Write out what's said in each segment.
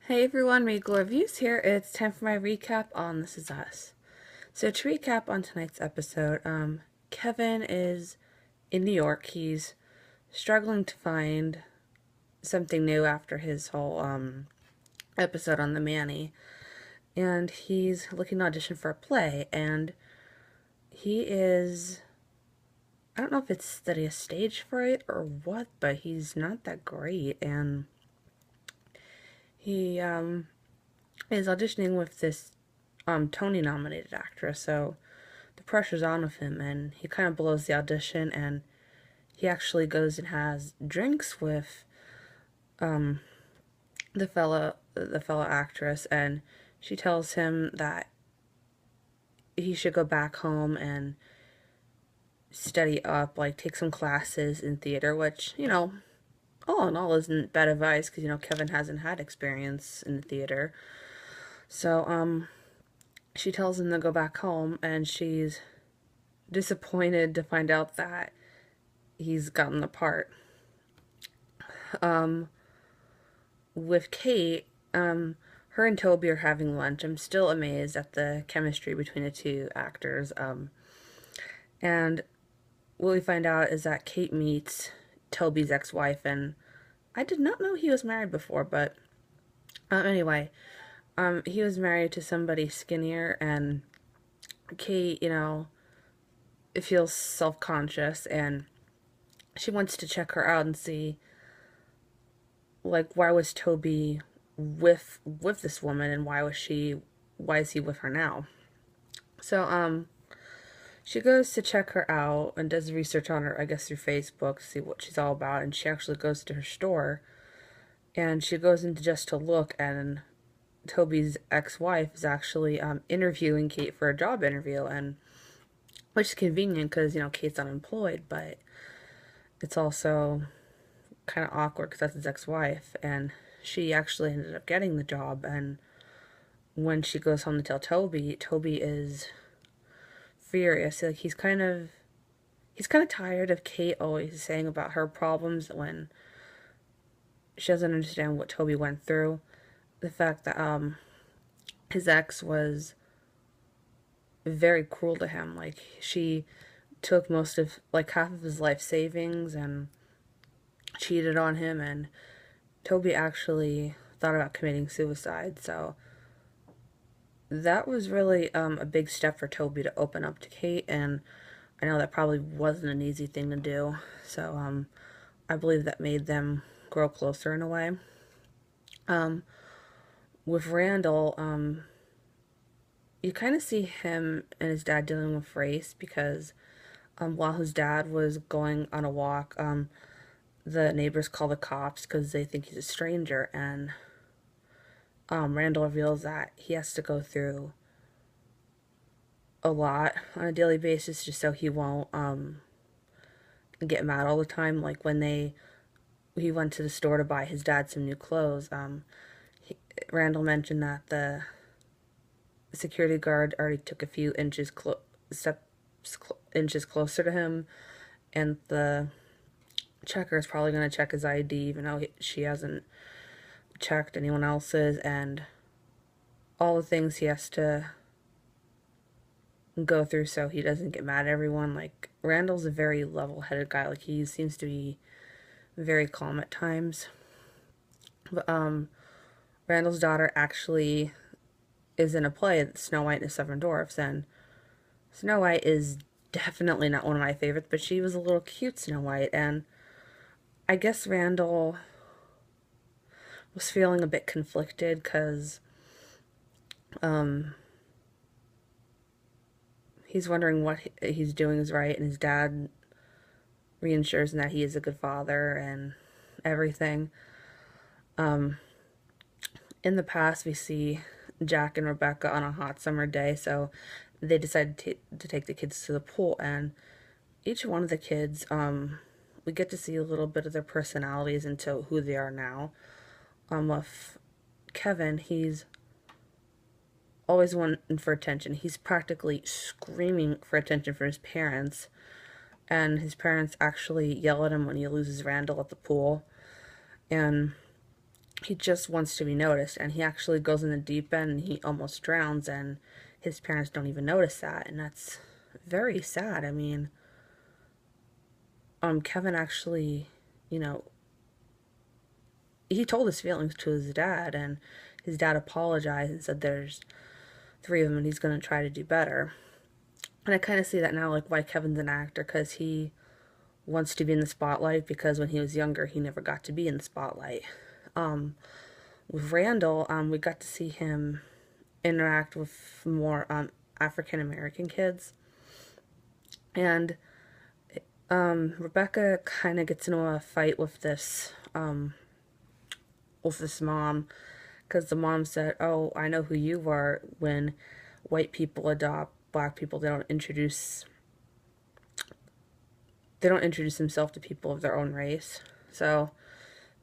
Hey everyone, Regal Reviews here. It's time for my recap on This Is Us. So to recap on tonight's episode, Kevin is in New York. He's struggling to find something new after his whole episode on the Manny, and he's looking to audition for a play. And he is, I don't know if it's that he has stage fright or what, but he's not that great, and he is auditioning with this Tony nominated actress, so the pressure's on with him, and he kind of blows the audition, and he actually goes and has drinks with the fellow actress, and she tells him that he should go back home and study up, like take some classes in theater, which, all in all isn't bad advice because, Kevin hasn't had experience in the theater. So, she tells him to go back home, and she's disappointed to find out that he's gotten the part. With Kate, her and Toby are having lunch. I'm still amazed at the chemistry between the two actors. And what we find out is that Kate meets Toby's ex-wife, and I did not know he was married before, but anyway, he was married to somebody skinnier, and Kate, feels self-conscious, and she wants to check her out and see, like, why was Toby with this woman, and why is he with her now? So she goes to check her out and does research on her, I guess through Facebook, to see what she's all about, and she actually goes to her store, and she goes in just to look, and Toby's ex-wife is actually interviewing Kate for a job interview, and which is convenient because, Kate's unemployed, but it's also kind of awkward because that's his ex-wife, and she actually ended up getting the job. And when she goes home to tell Toby, Toby is furious. Like, he's kind of tired of Kate always saying about her problems when she doesn't understand what Toby went through. The fact that his ex was very cruel to him. Like, she took most of, like, half of his life savings and cheated on him, and Toby actually thought about committing suicide. So that was really a big step for Toby to open up to Kate, and I know that probably wasn't an easy thing to do. So I believe that made them grow closer in a way. With Randall, you kind of see him and his dad dealing with race because while his dad was going on a walk, the neighbors call the cops because they think he's a stranger, and Randall reveals that he has to go through a lot on a daily basis just so he won't get mad all the time. Like, when he went to the store to buy his dad some new clothes, Randall mentioned that the security guard already took a few inches closer to him, and the checker is probably going to check his ID even though she hasn't checked anyone else's, and all the things he has to go through so he doesn't get mad at everyone. Like, Randall's a very level-headed guy. Like, he seems to be very calm at times. But Randall's daughter actually is in a play, Snow White and the Seven Dwarfs, and Snow White is definitely not one of my favorites, but she was a little cute Snow White, and I guess Randall was feeling a bit conflicted because he's wondering what he's doing is right, and his dad reassures him that he is a good father and everything. In the past, we see Jack and Rebecca on a hot summer day, so they decided to take the kids to the pool, and each one of the kids, we get to see a little bit of their personalities into who they are now. With Kevin, he's always wanting for attention. He's practically screaming for attention from his parents, and his parents actually yell at him when he loses Randall at the pool. And he just wants to be noticed, and he actually goes in the deep end and he almost drowns, and his parents don't even notice that, and that's very sad. I mean, Kevin actually, you know, he told his feelings to his dad, and his dad apologized and said there's three of them and he's going to try to do better. And I kind of see that now, like why Kevin's an actor, because he wants to be in the spotlight, because when he was younger he never got to be in the spotlight. With Randall, we got to see him interact with more African American kids, and Rebecca kind of gets into a fight with this mom, because the mom said, "Oh, I know who you are. When white people adopt black people, they don't introduce themselves to people of their own race." So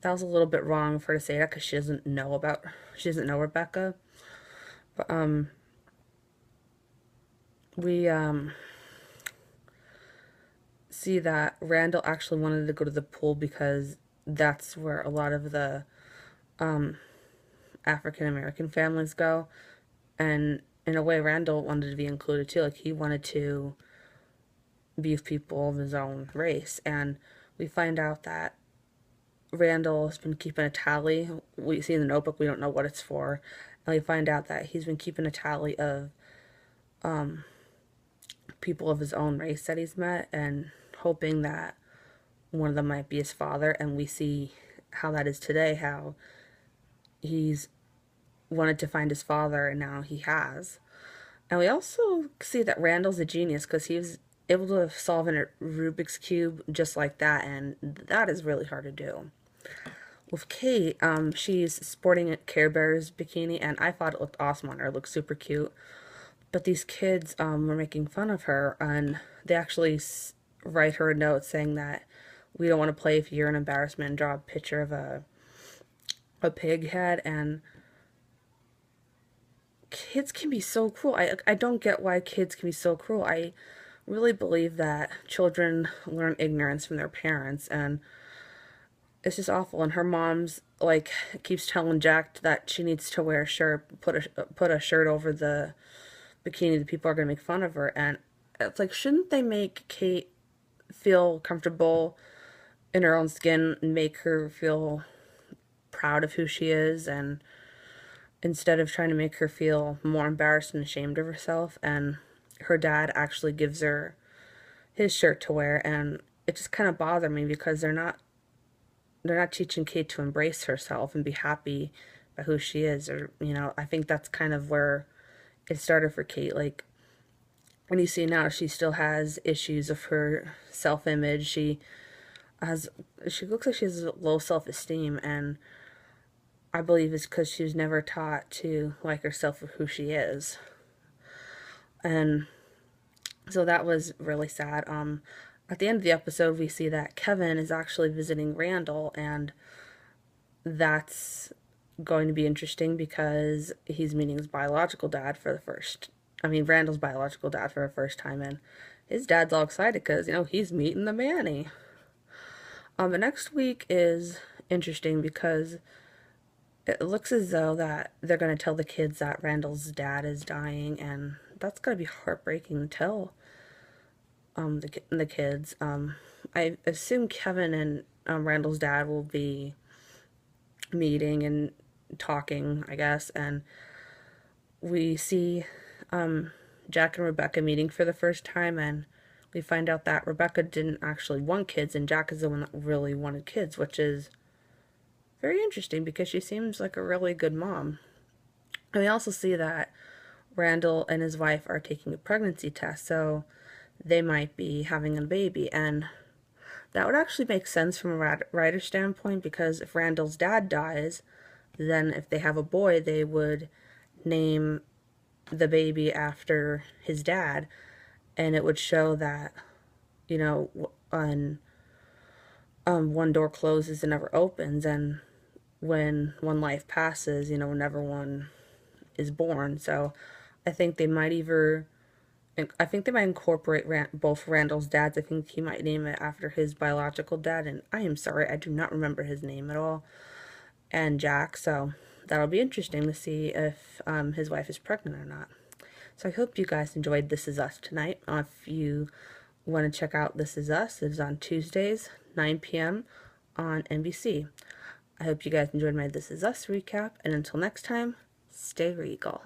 that was a little bit wrong for her to say that, because she doesn't know Rebecca. But we see that Randall actually wanted to go to the pool because that's where a lot of the African American families go, and in a way Randall wanted to be included too. Like he wanted to be with people of his own race, and we find out that Randall has been keeping a tally. We see in the notebook, we don't know what it's for, and we find out that he's been keeping a tally of people of his own race that he's met, and hoping that one of them might be his father. And we see how that is today, how he's wanted to find his father and now he has. And we also see that Randall's a genius, because he was able to solve a Rubik's Cube just like that, and that is really hard to do. With Kate, she's sporting a Care Bears bikini, and I thought it looked awesome on her. It looked super cute. But these kids were making fun of her, and they actually write her a note saying that we don't want to play if you're an embarrassment, and draw a picture of a pig head. And kids can be so cruel. I don't get why kids can be so cruel. I really believe that children learn ignorance from their parents, and it's just awful. And her mom's like keeps telling Jack that she needs to wear a shirt, put a shirt over the bikini. The people are going to make fun of her, and it's like, shouldn't they make Kate feel comfortable in her own skin and make her feel proud of who she is, and instead of trying to make her feel more embarrassed and ashamed of herself. And her dad actually gives her his shirt to wear, and it just kind of bothered me, because they're not teaching Kate to embrace herself and be happy about who she is. Or, I think that's kind of where it started for Kate. Like, when you see now, she still has issues of her self-image. She looks like she has low self-esteem, and I believe it's because she was never taught to like herself for who she is. And so that was really sad. At the end of the episode, we see that Kevin is actually visiting Randall, and that's going to be interesting, because he's meeting his biological dad for the first. I mean, Randall's biological dad for the first time, and his dad's all excited because he's meeting the Manny. The next week is interesting, because it looks as though that they're going to tell the kids that Randall's dad is dying, and that's going to be heartbreaking to tell the kids. I assume Kevin and Randall's dad will be meeting and talking, I guess, and we see Jack and Rebecca meeting for the first time, and we find out that Rebecca didn't actually want kids, and Jack is the one that really wanted kids, which is very interesting, because she seems like a really good mom. And we also see that Randall and his wife are taking a pregnancy test, so they might be having a baby. And that would actually make sense from a writer's standpoint, because if Randall's dad dies, then if they have a boy, they would name the baby after his dad, and it would show that, when one door closes and never opens, and when one life passes, never one is born. So I think they might incorporate both Randall's dads. I think he might name it after his biological dad, and I am sorry, I do not remember his name at all. and Jack, so that'll be interesting to see if his wife is pregnant or not. So I hope you guys enjoyed This Is Us tonight. If you want to check out This Is Us, it is on Tuesdays, 9 p.m. on NBC. I hope you guys enjoyed my This Is Us recap, and until next time, stay regal.